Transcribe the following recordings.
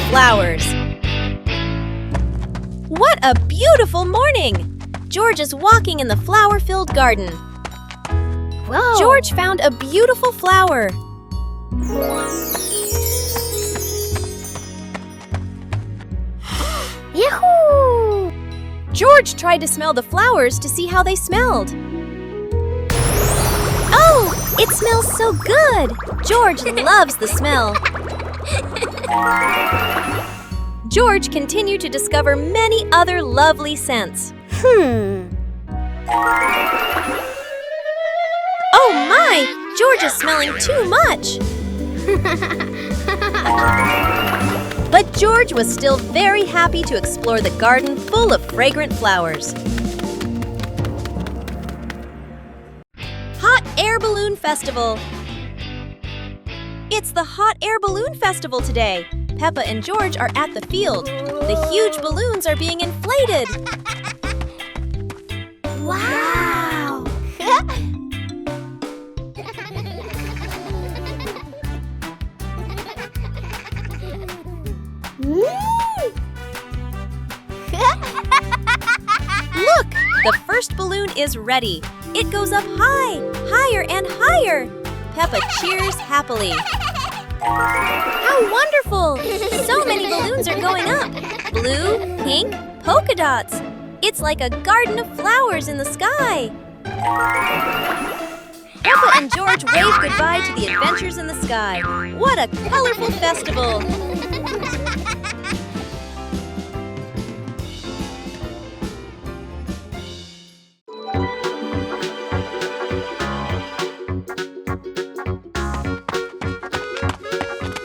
flowers. What a beautiful morning! George is walking in the flower-filled garden. Whoa. George found a beautiful flower. Yahoo! George tried to smell the flowers to see how they smelled. Oh, it smells so good! George loves the smell. George continued to discover many other lovely scents. Oh my! George is smelling too much! But George was still very happy to explore the garden full of fragrant flowers. Hot Air Balloon Festival. It's the Hot Air Balloon Festival today. Peppa and George are at the field. The huge balloons are being inflated. Wow! Look! The first balloon is ready. It goes up high, higher and higher. Peppa cheers happily. How wonderful! So many balloons are going up. Blue, pink, polka dots. It's like a garden of flowers in the sky. Peppa and George wave goodbye to the adventures in the sky. What a colorful festival!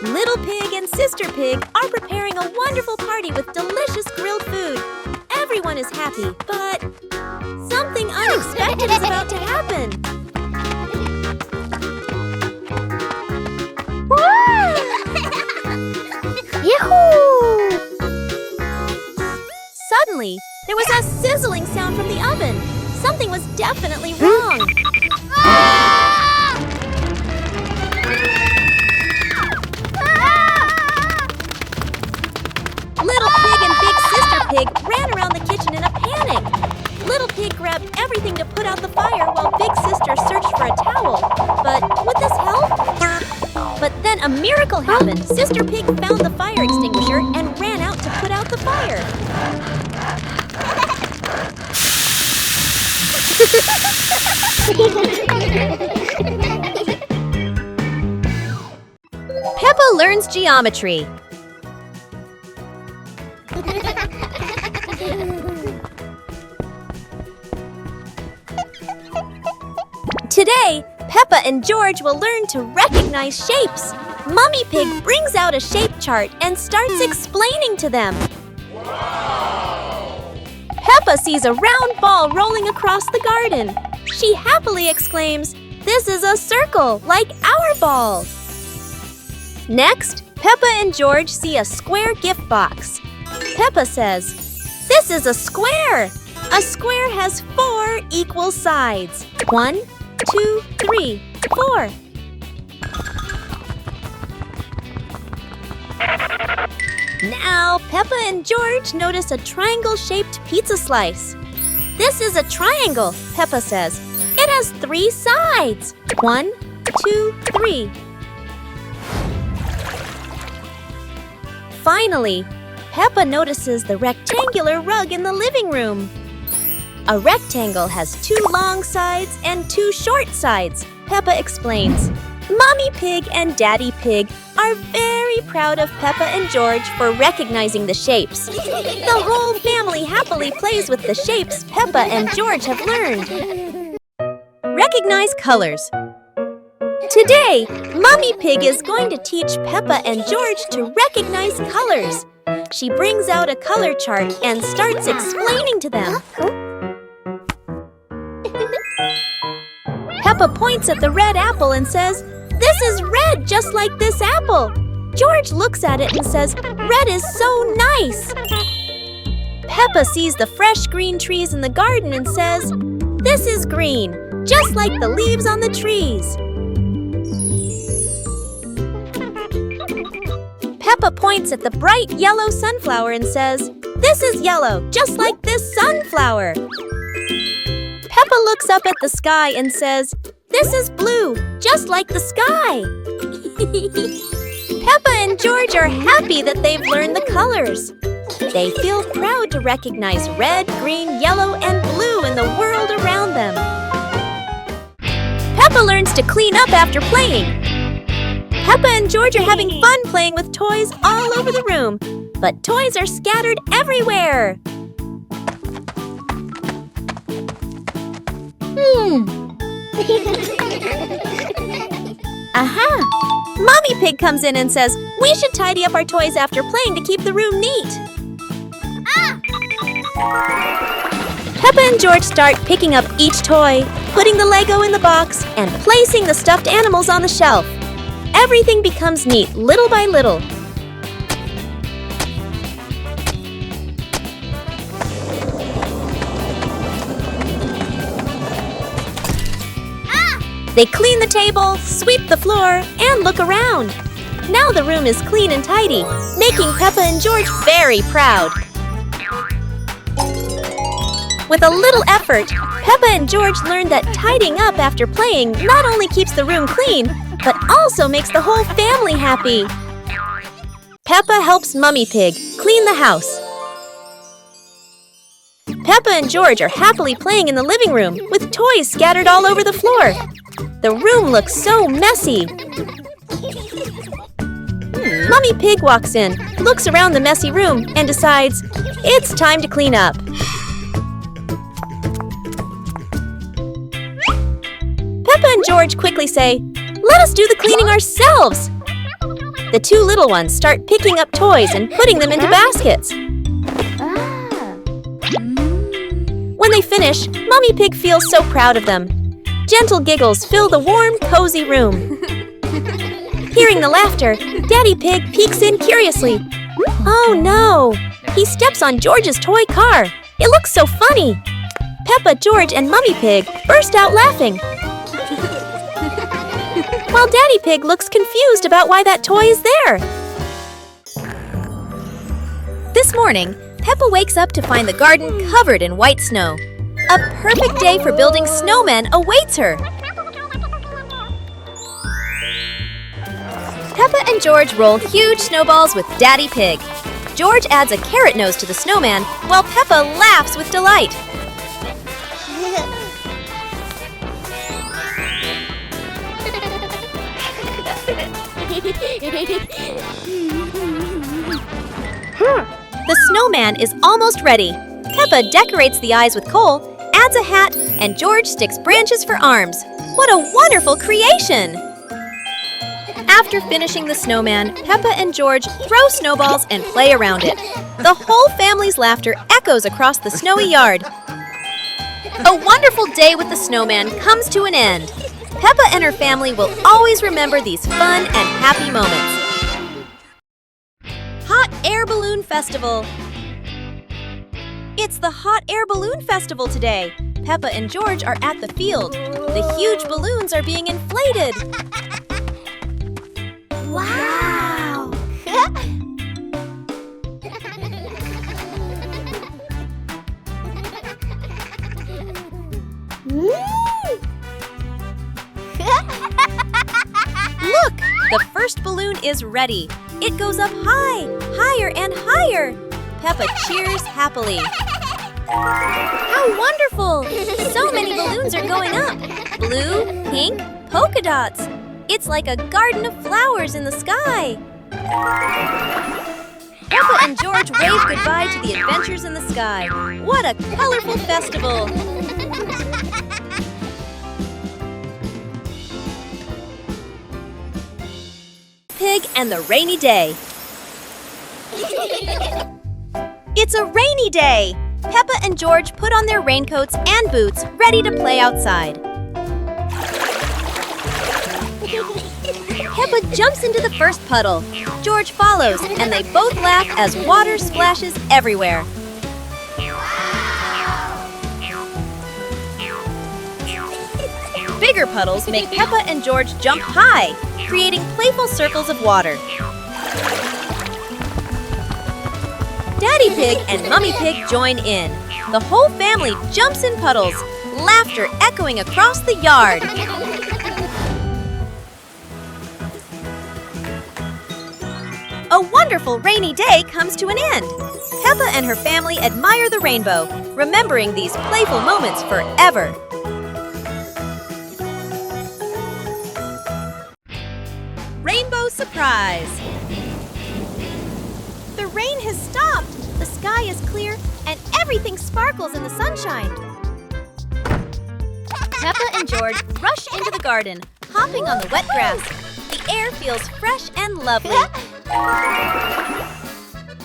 Little Pig and Sister Pig are preparing a wonderful party with delicious grilled food. Everyone is happy, but something unexpected is about to happen. Yahoo! Suddenly, there was a sizzling sound from the oven. Something was definitely wrong. Little Pig and Big Sister Pig ran around the kitchen in a panic. Little Pig grabbed everything to put out the fire while Big Sister searched for a towel. But would this help? But then a miracle happened. Sister Pig found the fire extinguisher and ran out to put out the fire. Peppa learns geometry. Today, Peppa and George will learn to recognize shapes. Mummy Pig brings out a shape chart and starts explaining to them. Wow! Peppa sees a round ball rolling across the garden. She happily exclaims, "This is a circle, like our ball." Next, Peppa and George see a square gift box. Peppa says, "This is a square. A square has 4 equal sides. 1, 2, 3, 4. Now, Peppa and George notice a triangle-shaped pizza slice. "This is a triangle," Peppa says. "It has 3 sides. 1, 2, 3. Finally, Peppa notices the rectangular rug in the living room. A rectangle has 2 long sides and 2 short sides, Peppa explains. Mommy Pig and Daddy Pig are very proud of Peppa and George for recognizing the shapes. The whole family happily plays with the shapes Peppa and George have learned. Recognize colors. Today, Mommy Pig is going to teach Peppa and George to recognize colors. She brings out a color chart and starts explaining to them. Peppa points at the red apple and says, "This is red just like this apple." George looks at it and says, "Red is so nice." Peppa sees the fresh green trees in the garden and says, "This is green, just like the leaves on the trees." Peppa points at the bright yellow sunflower and says, "This is yellow, just like this sunflower." Peppa looks up at the sky and says, "This is blue, just like the sky." Peppa and George are happy that they've learned the colors. They feel proud to recognize red, green, yellow, and blue in the world around them. Peppa learns to clean up after playing. Peppa and George are having fun playing with toys all over the room, but toys are scattered everywhere. Aha! Mommy Pig comes in and says, "We should tidy up our toys after playing to keep the room neat." Peppa and George start picking up each toy, putting the Lego in the box, and placing the stuffed animals on the shelf. Everything becomes neat little by little. They clean the table, sweep the floor, and look around. Now the room is clean and tidy, making Peppa and George very proud. With a little effort, Peppa and George learned that tidying up after playing not only keeps the room clean, but also makes the whole family happy. Peppa helps Mummy Pig clean the house. Peppa and George are happily playing in the living room with toys scattered all over the floor. The room looks so messy. Mummy Pig walks in, looks around the messy room, and decides it's time to clean up. Peppa and George quickly say, "Let us do the cleaning ourselves." The two little ones start picking up toys and putting them into baskets. When they finish, Mummy Pig feels so proud of them. Gentle giggles fill the warm, cozy room. Hearing the laughter, Daddy Pig peeks in curiously. Oh no! He steps on George's toy car. It looks so funny. Peppa, George, and Mummy Pig burst out laughing. While Daddy Pig looks confused about why that toy is there. This morning, Peppa wakes up to find the garden covered in white snow. A perfect day for building snowmen awaits her. Peppa and George roll huge snowballs with Daddy Pig. George adds a carrot nose to the snowman while Peppa laughs with delight. The snowman is almost ready. Peppa decorates the eyes with coal, adds a hat, and George sticks branches for arms. What a wonderful creation! After finishing the snowman, Peppa and George throw snowballs and play around it. The whole family's laughter echoes across the snowy yard. A wonderful day with the snowman comes to an end. Peppa and her family will always remember these fun and happy moments. Hot Air Balloon Festival. It's the Hot Air Balloon Festival today. Peppa and George are at the field. The huge balloons are being inflated. Wow! Look! The first balloon is ready. It goes up high, higher and higher. Peppa cheers happily. How wonderful! So many balloons are going up. Blue, pink, polka dots. It's like a garden of flowers in the sky. Peppa and George wave goodbye to the adventures in the sky. What a colorful festival! Pig and the Rainy Day. It's a rainy day! Peppa and George put on their raincoats and boots, ready to play outside. Peppa jumps into the first puddle. George follows, and they both laugh as water splashes everywhere. Bigger puddles make Peppa and George jump high, creating playful circles of water. Daddy Pig and Mummy Pig join in. The whole family jumps in puddles, laughter echoing across the yard. A wonderful rainy day comes to an end. Peppa and her family admire the rainbow, remembering these playful moments forever. Rainbow surprise! The rain has stopped. The sky is clear and everything sparkles in the sunshine. Peppa and George rush into the garden, hopping on the wet grass. The air feels fresh and lovely.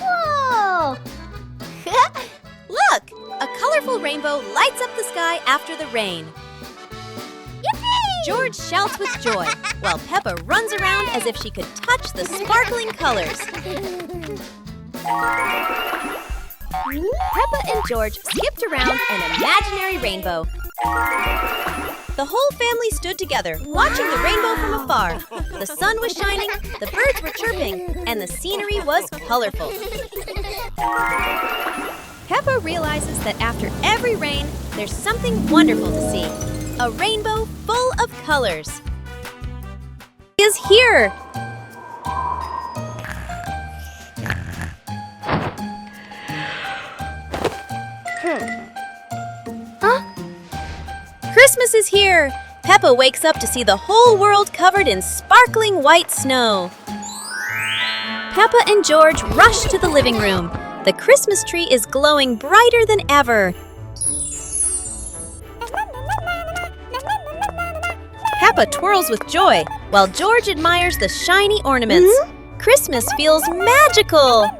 Whoa! Look! A colorful rainbow lights up the sky after the rain. Yippee! George shouts with joy, while Peppa runs around as if she could touch the sparkling colors. Peppa and George skipped around an imaginary rainbow. The whole family stood together, watching the rainbow from afar. The sun was shining, the birds were chirping, and the scenery was colorful. Peppa realizes that after every rain, there's something wonderful to see. A rainbow full of colors. He is here! Huh? Christmas is here! Peppa wakes up to see the whole world covered in sparkling white snow. Peppa and George rush to the living room. The Christmas tree is glowing brighter than ever. Peppa twirls with joy, while George admires the shiny ornaments. Christmas feels magical!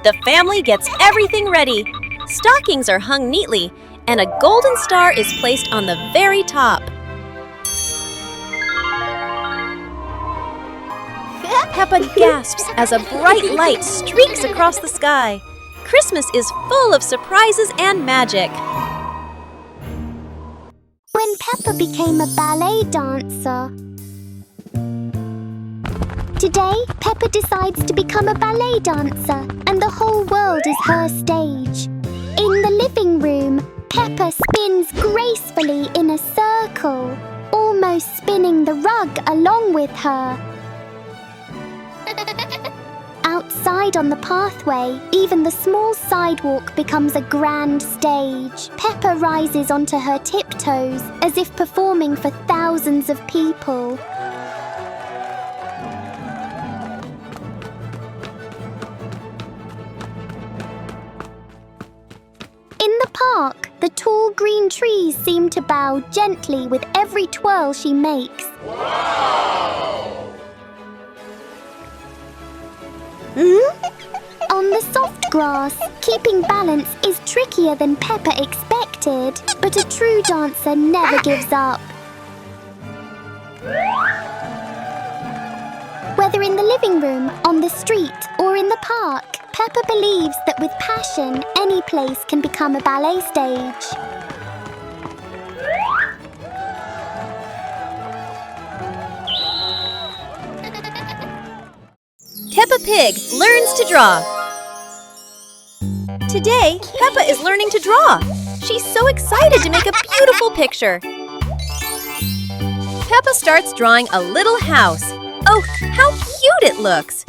The family gets everything ready. Stockings are hung neatly, and a golden star is placed on the very top. Peppa gasps as a bright light streaks across the sky. Christmas is full of surprises and magic. When Peppa became a ballet dancer. Today, Peppa decides to become a ballet dancer, and the whole world is her stage. In the living room, Peppa spins gracefully in a circle, almost spinning the rug along with her. Outside on the pathway, even the small sidewalk becomes a grand stage. Peppa rises onto her tiptoes as if performing for thousands of people. In the park, the tall green trees seem to bow gently with every twirl she makes. On the soft grass, keeping balance is trickier than Peppa expected, but a true dancer never gives up. Whether in the living room, on the street, or in the park, Peppa believes that with passion, any place can become a ballet stage. Peppa Pig learns to draw. Today, Peppa is learning to draw. She's so excited to make a beautiful picture. Peppa starts drawing a little house. Oh, how cute it looks!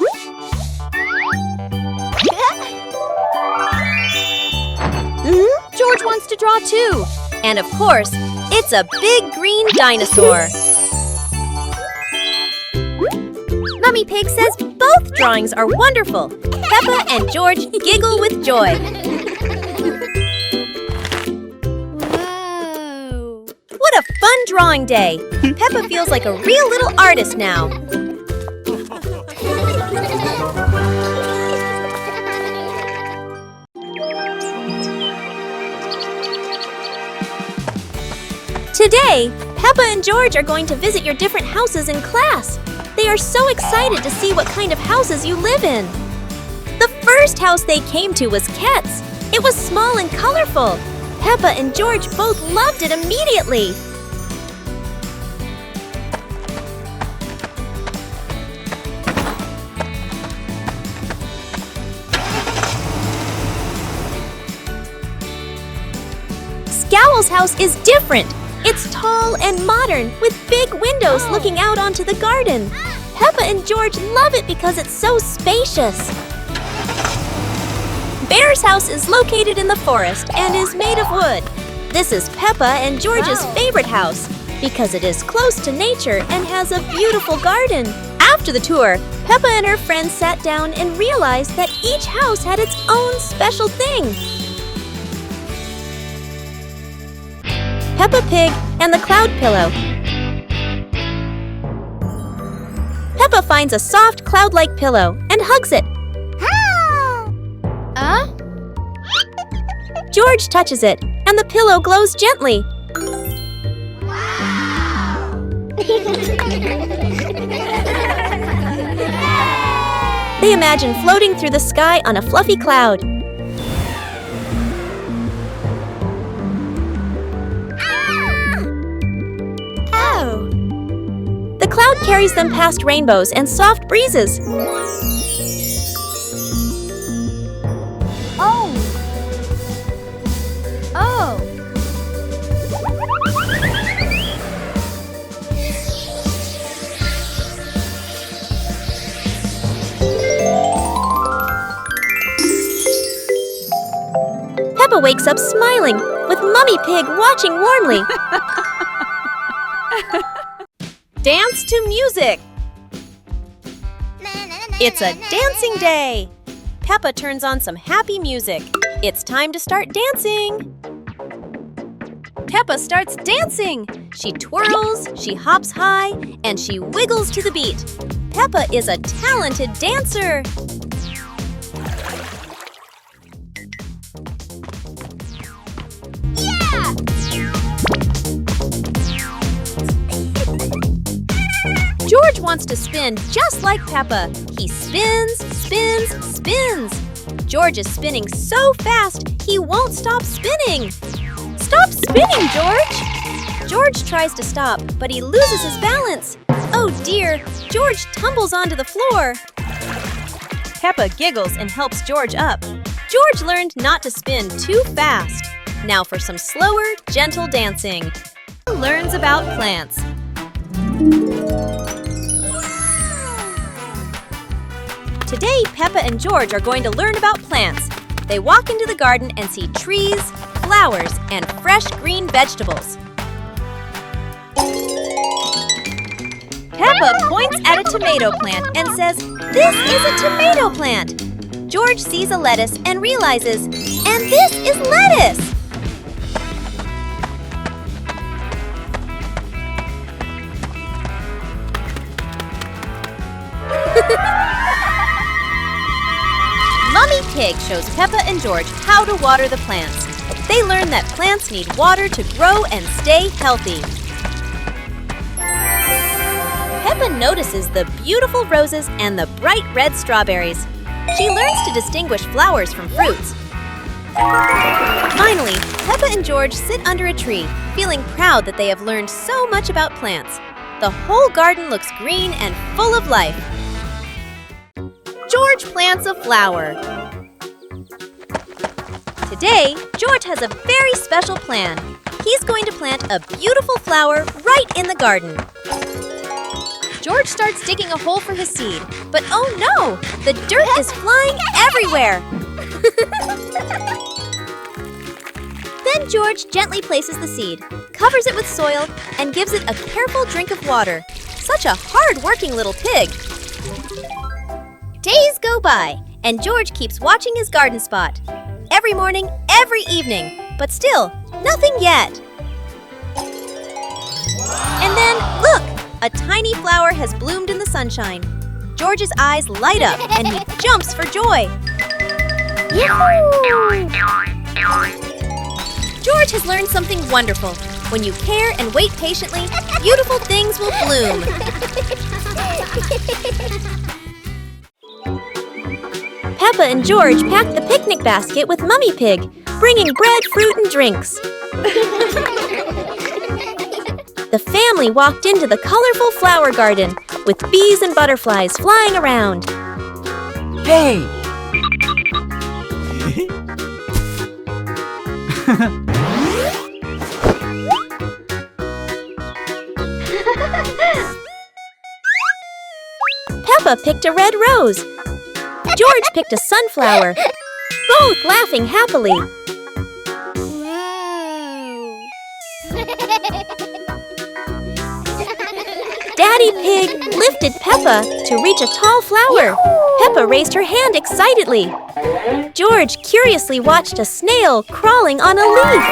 George wants to draw too. And of course, it's a big green dinosaur. Mummy Pig says both drawings are wonderful. Peppa and George giggle with joy. Whoa! What a fun drawing day! Peppa feels like a real little artist now. Today, Peppa and George are going to visit your different houses in class. They are so excited to see what kind of houses you live in. The first house they came to was Ket's. It was small and colorful. Peppa and George both loved it immediately. Belle's house is different. It's tall and modern with big windows looking out onto the garden. Peppa and George love it because it's so spacious. Bear's house is located in the forest and is made of wood. This is Peppa and George's favorite house because it is close to nature and has a beautiful garden. After the tour, Peppa and her friends sat down and realized that each house had its own special thing. Peppa Pig and the Cloud Pillow. Peppa finds a soft cloud-like pillow and hugs it. George touches it, and the pillow glows gently. They imagine floating through the sky on a fluffy cloud. The cloud carries them past rainbows and soft breezes. Peppa wakes up smiling, with Mummy Pig watching warmly. Dance to music! It's a dancing day! Peppa turns on some happy music. It's time to start dancing! Peppa starts dancing! She twirls, she hops high, and she wiggles to the beat. Peppa is a talented dancer! George wants to spin just like Peppa. He spins, spins, spins. George is spinning so fast, he won't stop spinning. Stop spinning, George! George tries to stop, but he loses his balance. Oh dear, George tumbles onto the floor. Peppa giggles and helps George up. George learned not to spin too fast. Now for some slower, gentle dancing. He learns about plants. Today, Peppa and George are going to learn about plants. They walk into the garden and see trees, flowers, and fresh green vegetables. Peppa points at a tomato plant and says, "This is a tomato plant." George sees a lettuce and realizes, "And this is lettuce!" Mummy Pig shows Peppa and George how to water the plants. They learn that plants need water to grow and stay healthy. Peppa notices the beautiful roses and the bright red strawberries. She learns to distinguish flowers from fruits. Finally, Peppa and George sit under a tree, feeling proud that they have learned so much about plants. The whole garden looks green and full of life. George plants a flower. Today, George has a very special plan. He's going to plant a beautiful flower right in the garden. George starts digging a hole for his seed, but oh no! The dirt is flying everywhere! Then George gently places the seed, covers it with soil, and gives it a careful drink of water. Such a hard-working little pig! Days go by, and George keeps watching his garden spot. Every morning, every evening, but still, nothing yet. And then, look! A tiny flower has bloomed in the sunshine. George's eyes light up, and he jumps for joy. Yahoo! George has learned something wonderful. When you care and wait patiently, beautiful things will bloom. Peppa and George packed the picnic basket with Mummy Pig, bringing bread, fruit, and drinks. The family walked into the colorful flower garden with bees and butterflies flying around. Hey! Peppa picked a red rose. George picked a sunflower, both laughing happily. Daddy Pig lifted Peppa to reach a tall flower. Peppa raised her hand excitedly. George curiously watched a snail crawling on a leaf.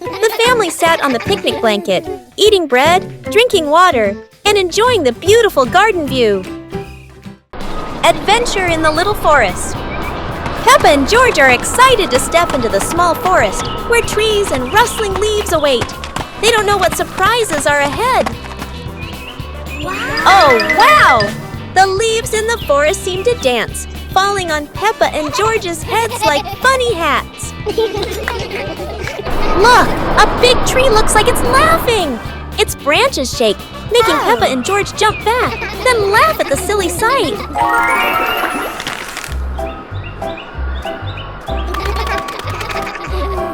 The family sat on the picnic blanket, eating bread, drinking water, and enjoying the beautiful garden view. Adventure in the little forest. Peppa and George are excited to step into the small forest where trees and rustling leaves await. They don't know what surprises are ahead. Oh, wow! The leaves in the forest seem to dance, falling on Peppa and George's heads like funny hats. Look! A big tree looks like it's laughing! Its branches shake, making Peppa and George jump back, then laugh at the silly sight.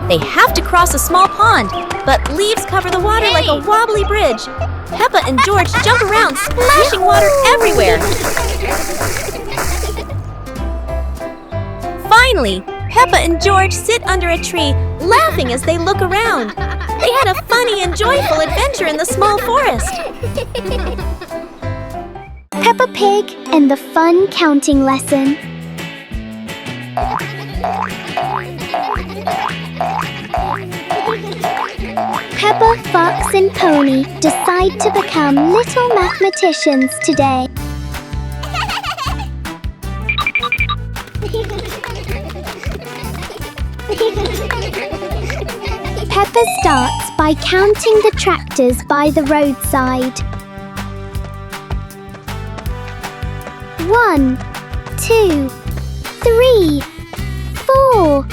They have to cross a small pond, but leaves cover the water like a wobbly bridge. Peppa and George jump around, splashing water everywhere. Finally, Peppa and George sit under a tree, laughing as they look around. They had a funny and joyful adventure in the small forest. Peppa Pig and the fun counting lesson. Peppa, Fox and Pony decide to become little mathematicians today. Peppa starts by counting the tractors by the roadside. 1, 2, 3, 4.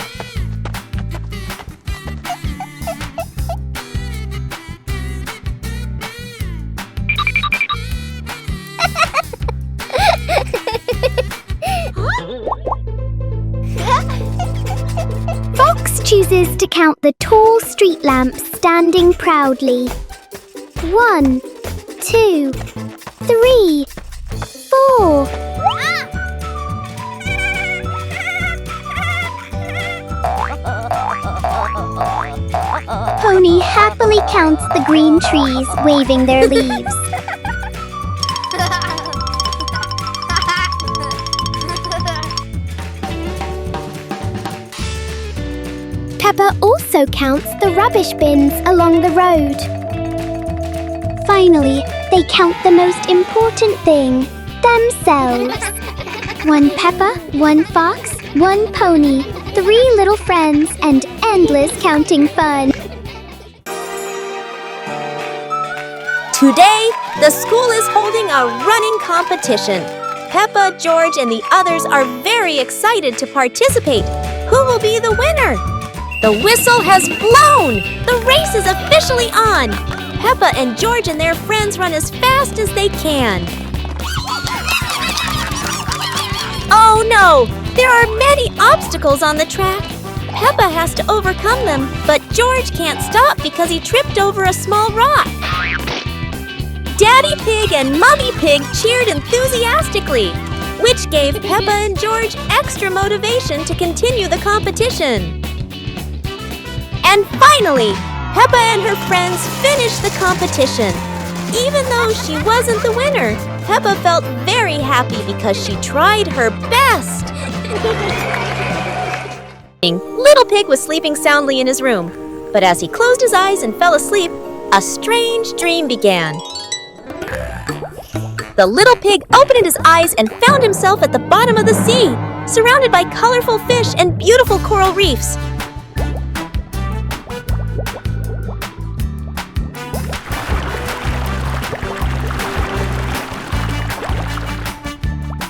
Fox chooses to count the tall street lamps standing proudly. 1, 2, 3, 4. Pony happily counts the green trees waving their leaves. Peppa also counts the rubbish bins along the road. Finally, they count the most important thing, themselves. 1 Peppa, 1 Fox, 1 Pony, 3 little friends, and endless counting fun. Today, the school is holding a running competition. Peppa, George, and the others are very excited to participate. Who will be the winner? The whistle has blown! The race is officially on! Peppa and George and their friends run as fast as they can. Oh no! There are many obstacles on the track. Peppa has to overcome them, but George can't stop because he tripped over a small rock. Daddy Pig and Mummy Pig cheered enthusiastically, which gave Peppa and George extra motivation to continue the competition. And finally, Peppa and her friends finished the competition. Even though she wasn't the winner, Peppa felt very happy because she tried her best. Little Pig was sleeping soundly in his room, but as he closed his eyes and fell asleep, a strange dream began. The little pig opened his eyes and found himself at the bottom of the sea, surrounded by colorful fish and beautiful coral reefs.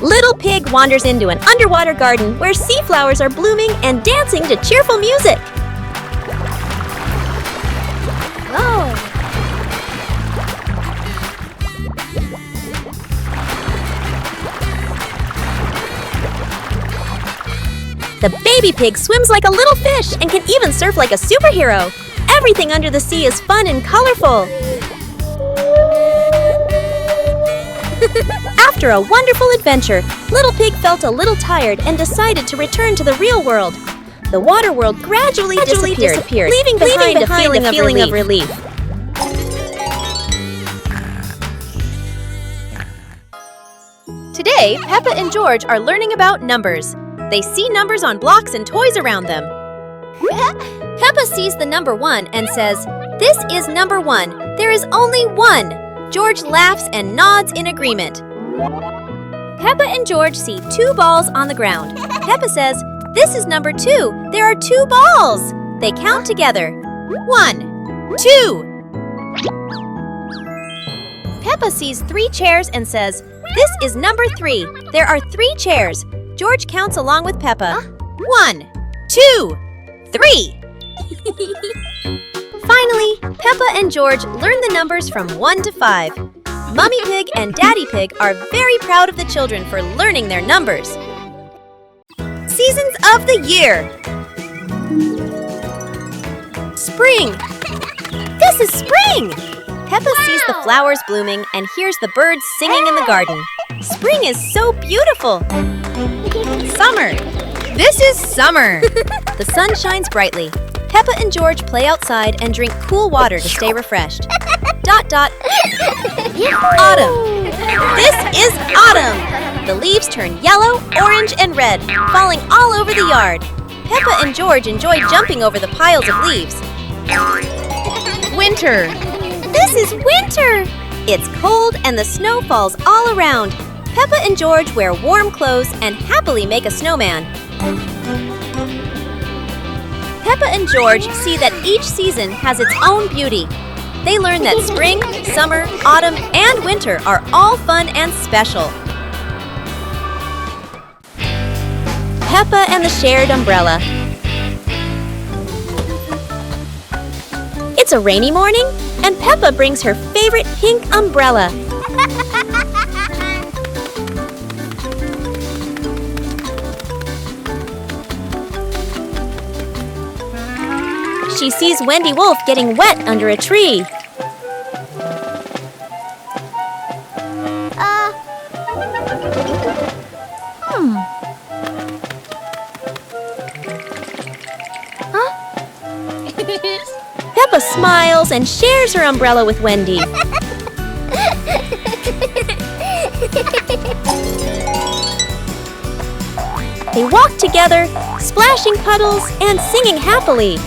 Little Pig wanders into an underwater garden where sea flowers are blooming and dancing to cheerful music. Oh! The baby pig swims like a little fish and can even surf like a superhero. Everything under the sea is fun and colorful. After a wonderful adventure, Little Pig felt a little tired and decided to return to the real world. The water world gradually disappeared, leaving behind a feeling of relief. Today, Peppa and George are learning about numbers. They see numbers on blocks and toys around them. Peppa sees the number 1 and says, "This is number 1. There is only 1." George laughs and nods in agreement. Peppa and George see 2 balls on the ground. Peppa says, "This is number 2. There are 2 balls." They count together. 1, 2. Peppa sees 3 chairs and says, "This is number 3. There are 3 chairs." George counts along with Peppa. 1, 2, 3. Finally, Peppa and George learn the numbers from 1 to 5. Mummy Pig and Daddy Pig are very proud of the children for learning their numbers. Seasons of the year. Spring. This is spring! Peppa sees the flowers blooming and hears the birds singing in the garden. Spring is so beautiful! Summer! This is summer! The sun shines brightly. Peppa and George play outside and drink cool water to stay refreshed. ... Autumn! This is autumn! The leaves turn yellow, orange, and red, falling all over the yard. Peppa and George enjoy jumping over the piles of leaves. Winter! This is winter! It's cold and the snow falls all around. Peppa and George wear warm clothes and happily make a snowman. Peppa and George see that each season has its own beauty. They learn that spring, summer, autumn, and winter are all fun and special. Peppa and the Shared Umbrella. It's a rainy morning, and Peppa brings her favorite pink umbrella. She sees Wendy Wolf getting wet under a tree. Peppa smiles and shares her umbrella with Wendy. They walk together, splashing puddles and singing happily.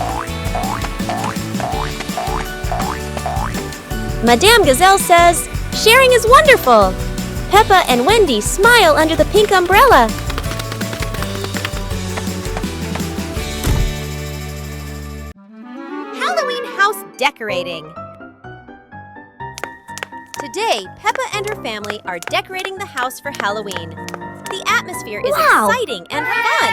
Madame Gazelle says, "Sharing is wonderful." Peppa and Wendy smile under the pink umbrella. Halloween house decorating. Today, Peppa and her family are decorating the house for Halloween. The atmosphere is exciting and fun.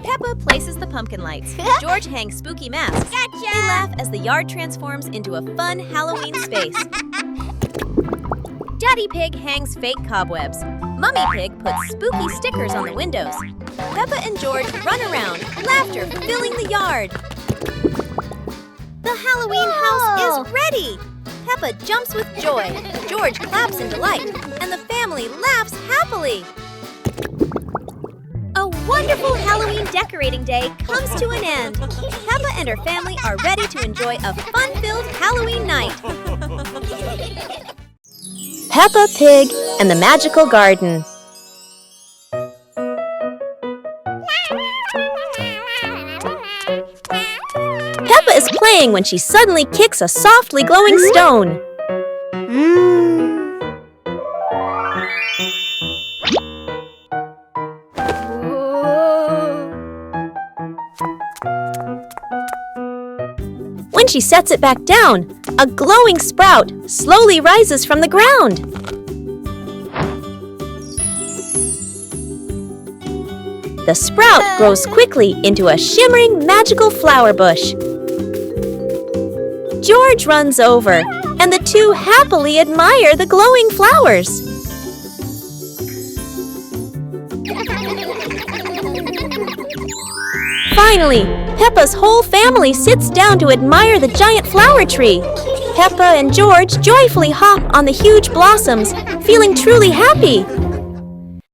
Peppa places the pumpkin lights. George hangs spooky masks. Gotcha! They laugh as the yard transforms into a fun Halloween space. Daddy Pig hangs fake cobwebs. Mummy Pig puts spooky stickers on the windows. Peppa and George run around, laughter filling the yard. The Halloween house is ready! Peppa jumps with joy. George claps in delight, and the family laughs happily. A wonderful Halloween decorating day comes to an end. Peppa and her family are ready to enjoy a fun-filled Halloween night. Peppa Pig and the Magical Garden. Peppa is playing when she suddenly kicks a softly glowing stone. When she sets it back down, a glowing sprout slowly rises from the ground. The sprout grows quickly into a shimmering magical flower bush. George runs over, and the two happily admire the glowing flowers. Finally, Peppa's whole family sits down to admire the giant flower tree. Peppa and George joyfully hop on the huge blossoms, feeling truly happy.